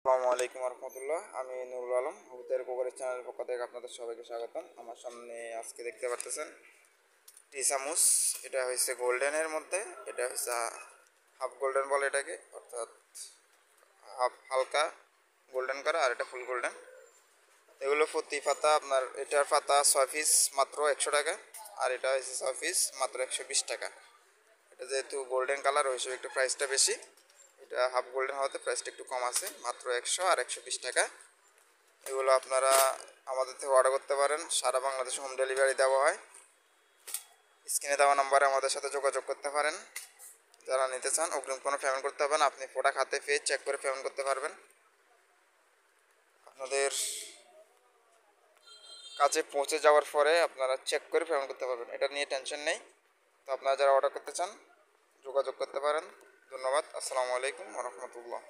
আসসালামু আলাইকুম রহমতুল্লাহ। আমি নুরুল আলম, হুতের কুকুরের চ্যানেলের পক্ষ থেকে আপনাদের সবাইকে স্বাগতম। আমার সামনে আজকে দেখতে পারতেছেন টি চামচ। এটা হচ্ছে গোল্ডেনের মধ্যে, এটা হচ্ছে হাফ গোল্ডেন বলে এটাকে, অর্থাৎ হাফ হালকা গোল্ডেন করা, আর এটা ফুল গোল্ডেন। এগুলো প্রতি পাতা আপনার, এটার পাতা 6 পিস মাত্র 100 টাকা, আর এটা হচ্ছে 6 পিস মাত্র 120 টাকা। এটা যেহেতু গোল্ডেন কালার ওই হিসেবে একটু প্রাইসটা বেশি। এটা হাফ গোল্ডেন হওয়াতে প্রাইসটা একটু কম আছে, মাত্র 100 আর 120 টাকা। এগুলো আপনারা আমাদের থেকে অর্ডার করতে পারেন, সারা বাংলাদেশে হোম ডেলিভারি দেওয়া হয়। স্ক্রিনে দেওয়া নাম্বারে আমাদের সাথে যোগাযোগ করতে পারেন। যারা নিতে চান অগ্রিম কোনো পেমেন্ট করতে হবে না, আপনি প্রোডাক্ট হাতে পেয়ে চেক করে পেমেন্ট করতে পারবেন। আপনাদের কাছে পৌঁছে যাওয়ার পরে আপনারা চেক করে পেমেন্ট করতে পারবেন, এটা নিয়ে টেনশন নেই। তো আপনারা যারা অর্ডার করতে চান যোগাযোগ করতে পারেন। ধন্যবাদ। আসসালামু আলাইকুম রহমতুল্লাহ।